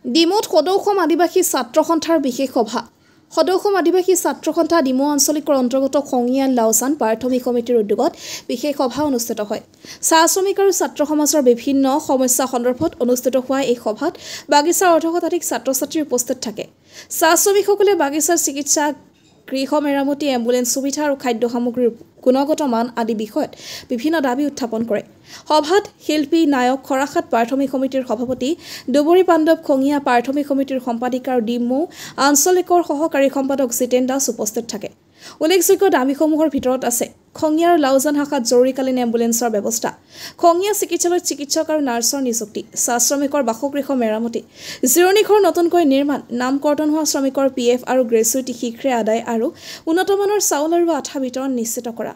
ডিমৌত সদৌ আদিবাসী ছাত্ৰ সন্থাৰ বিশেষ সভা সদৌ আদিবাসী ছাত্ৰ সন্থা ডিমৌ আঞ্চলিকৰ অন্তৰ্গত খঙিয়াল লাওচান প্ৰাথমিক সমিতিৰ উদ্যোগত বিশেষ সভা অনুষ্ঠিত হয়। চাহ শ্ৰমিক আৰু ছাত্ৰ সমাজৰ বিভিন্ন সমস্যা সন্দৰ্ভত অনুষ্ঠিত হোৱা এই সভাত বাগিচাৰ অৰ্ধশতাধিক ছাত্ৰ ছাত্ৰী উপস্থিত থাকে। চাহ শ্ৰমিকসকলে বাগিচাৰ চিকিৎসা গৃহ মেৰামতি এম্বুলেন্স সুবিধা আৰু খাদ্য সামগ্ৰীৰ গুণগত মান আদি বিষয়ত বিভিন্ন দাবী উত্থাপন কৰে। সভাত শিল্পী নায়ক খৰাখাট প্ৰাথমিক সমিতিৰ সভাপতি দুবৰী পাণ্ডৱ খঙিয়া প্ৰাথমিক সমিতিৰ সম্পাদিকা আৰু ডিমৌ আঞ্চলিকৰ সহকাৰী সম্পাদক জিতেন দাস উপস্থিত থাকে। উল্লেখযোগ্য দাবীসমূহৰ ভিতৰত আছে খঙিয়াৰ লাওজান শাখাত জৰুৰীকালীন এম্বুলেন্সৰ ব্যৱস্থা, খঙিয়া চিকিৎসালয়ত চিকিৎসক আৰু নাৰ্ছৰ নিযুক্তি, চাহ শ্ৰমিকৰ বাসগৃহ মেৰামতি, জিৰণি ঘৰ নতুনকৈ নিৰ্মাণ, নাম কৰ্তন হোৱা শ্ৰমিকৰ PF আৰু গ্ৰেচুইটি শীঘ্ৰে আদায় আৰু উন্নতমানৰ চাউল আৰু আঠা বিতৰণ নিশ্চিত কৰা।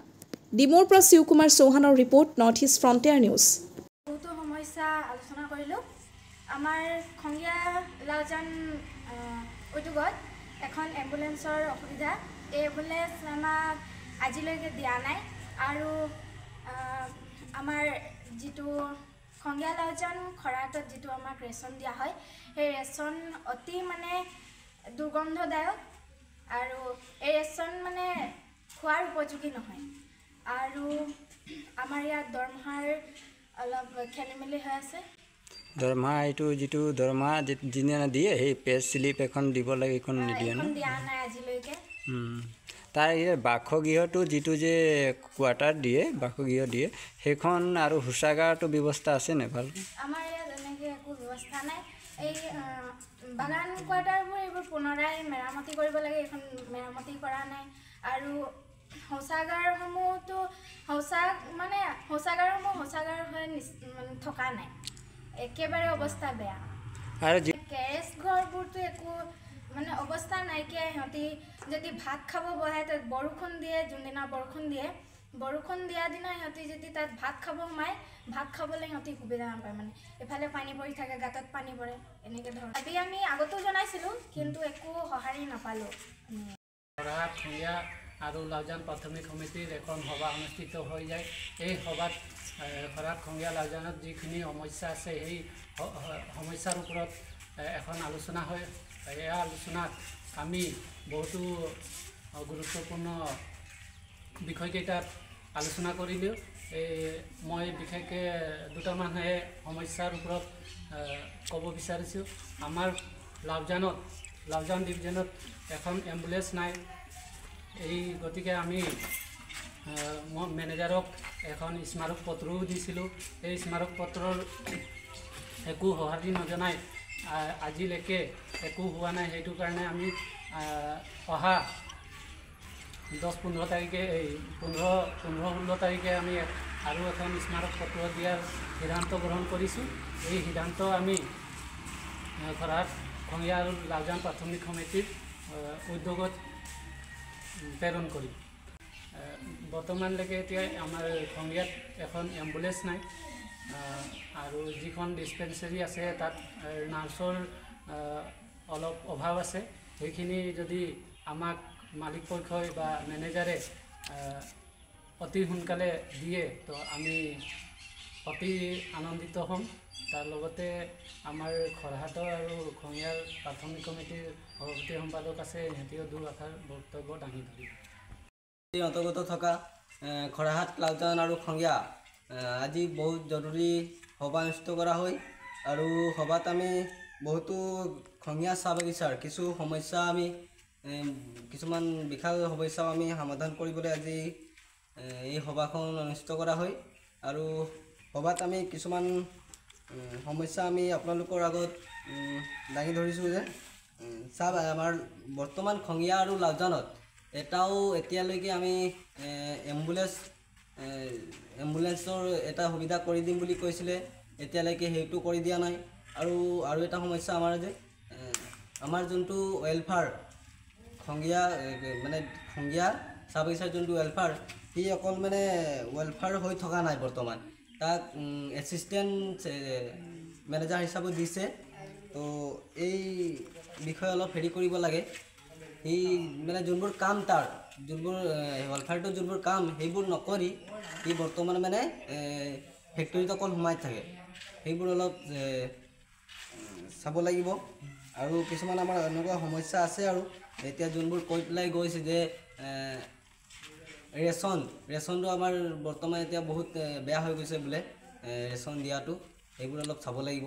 ডিমৌৰ পৰা শিৱকুমাৰ চৌহানৰ report, north east frontier news. বহুতো সমস্যা আলোচনা কৰিলোঁ। আমাৰ খঙিয়া লাওজান উদ্যোগত এখন এম্বুলেন্সৰ অসুবিধা। এই এম্বুলেন্স আমাক আজিলৈকে দিয়া নাই আৰু আমাৰ যিটো খঙিয়া লাওজান খৰাহাটত যিটো আমাক ৰেচন দিয়া হয়, সেই ৰেচন অতি দুৰ্গন্ধদায়ক আৰু এই ৰেচন খোৱাৰ উপযোগী নহয় আৰু আমাৰ ইয়াত দৰমহাৰ অলপ খেলিমেলি হৈ আছে। দৰমহা এইটো যিটো দৰমহা যিদিনা দিয়ে সেই পেজ স্লিপ এখন দিব লাগে, এইখন নিদিয়ে ন? দিয়া নাই আজিলৈকে। তাৰ এই বাসগৃহটো যিটো যে কোৱাৰ্টাৰ দিয়ে, বাসগৃহ দিয়ে, সেইখন আৰু শৌচাগাৰটো ব্যৱস্থা আছে নে ভাল? আমাৰ ইয়াত এনেকৈ একো ব্যৱস্থা নাই। এই বাগান কোৱাৰ্টাৰবোৰ এইবোৰ পুনৰাই মেৰামতি কৰিব লাগে, এইখন মেৰামতি কৰা নাই আৰু শৌচাগাৰসমূহতো শৌচাগাৰ হৈ থকা নাই, একেবাৰে অৱস্থা বেয়া। আৰু কেৰেজ ঘৰবোৰতো একো অৱস্থা নাইকিয়া। সিহঁতি যদি ভাত খাব বহে তাত বৰষুণ দিয়ে, যোনদিনা বৰষুণ দিয়া দিনা সিহঁতি যদি তাত ভাত খাব সোমায়, ভাত খাবলৈ সিহঁতি সুবিধা নাপায়। এফালে পানী পৰি থাকে, গাঁতত পানী পৰে, এনেকৈ ধৰণৰ আজি আমি আগতো জনাইছিলোঁ কিন্তু একো সঁহাৰি নাপালোঁ। খঙিয়া আৰু লাওজান প্ৰাথমিক সমিতিৰ এখন সভা অনুষ্ঠিত হৈ যায়। এই সভাত খৰাহাট খঙিয়া লাওজানত যিখিনি সমস্যা আছে সেই সমস্যাৰ ওপৰত এখন আলোচনা হয়। এই আলোচনাত আমি বহুতো গুৰুত্বপূৰ্ণ বিষয়কেইটাত আলোচনা কৰিলোঁ। মই বিশেষকৈ দুটামানহে সমস্যাৰ ওপৰত ক'ব বিচাৰিছোঁ। আমাৰ লাওজান ডিভিজনত এখন এম্বুলেন্স নাই। এই গতিকে আমি মেনেজাৰক এখন স্মাৰক পত্ৰও দিছিলোঁ। এই স্মাৰক পত্ৰৰ একো সঁহাৰি নজনাই আজিলৈকে একো হোৱা নাই। সেইটো কাৰণে আমি অহা 10-15 তাৰিখে 15-16 তাৰিখে আমি আৰু এখন স্মাৰক পত্ৰ দিয়াৰ সিদ্ধান্ত গ্ৰহণ কৰিছোঁ। এই সিদ্ধান্ত আমি খৰাহাট খঙিয়া আৰু লাওজান প্ৰাথমিক সমিতিৰ উদ্যোগত প্ৰেৰণ কৰিম। বৰ্তমানলৈকে এতিয়া আমাৰ খঙিয়াত এখন এম্বুলেন্স নাই আৰু যিখন ডিছপেঞ্চেৰী আছে তাত নাৰ্ছৰ অলপ অভাৱ আছে। সেইখিনি যদি আমাক মালিক পক্ষই বা মেনেজাৰে অতি সোনকালে দিয়ে তো আমি অতি আনন্দিত হ'ম। তাৰ লগতে আমাৰ খৰাহাটৰ আৰু খঙিয়াৰ প্ৰাথমিক কমিটিৰ সভাপতি সম্পাদক আছে, সিহঁতেও দুআষাৰ বক্তব্য দাঙি ধৰিব। অন্তৰ্গত থকা খৰাহাট লাওজান আৰু খঙিয়া আজি বহুত জৰুৰী সভা অনুষ্ঠিত কৰা হয় আৰু সভাত আমি বহুতো খঙিয়া চাহ বাগিচাৰ কিছুমান বিশাল সমস্যাও আমি সমাধান কৰিবলৈ আজি এই সভাখন অনুষ্ঠিত কৰা হয় আৰু সভাত আমি কিছুমান সমস্যা আমি আপোনালোকৰ আগত দাঙি ধৰিছোঁ যে আমাৰ বৰ্তমান খঙিয়া আৰু লাওজানত এতিয়ালৈকে আমি এম্বুলেন্সৰ এটা সুবিধা কৰি দিম বুলি কৈছিলে, এতিয়ালৈকে সেইটো কৰি দিয়া নাই। আৰু এটা সমস্যা আমাৰ যে আমাৰ যোনটো ৱেলফেয়াৰ খঙিয়া চাহ বাগিচাৰ যোনটো ৱেলফেয়াৰ, সি অকল ৱেলফেয়াৰ হৈ থকা নাই। বৰ্তমান তাক এছিষ্টেণ্ট মেনেজাৰ হিচাপে দিছে। তো এই বিষয়ে অলপ হেৰি কৰিব লাগে। সি যোনবোৰ কাম যোনবোৰ ৱেলফেয়াৰটো যোনবোৰ কাম সেইবোৰ নকৰি সি বৰ্তমান ফেক্টৰীত অকল সোমাই থাকে। সেইবোৰ অলপ চাব লাগিব আৰু কিছুমান আমাৰ এনেকুৱা সমস্যা আছে আৰু এতিয়া যোনবোৰ কৈ পেলাই গৈছে যে ৰেচনটো আমাৰ বৰ্তমান এতিয়া বহুত বেয়া হৈ গৈছে বোলে ৰেচন দিয়াটো সেইবোৰ অলপ চাব লাগিব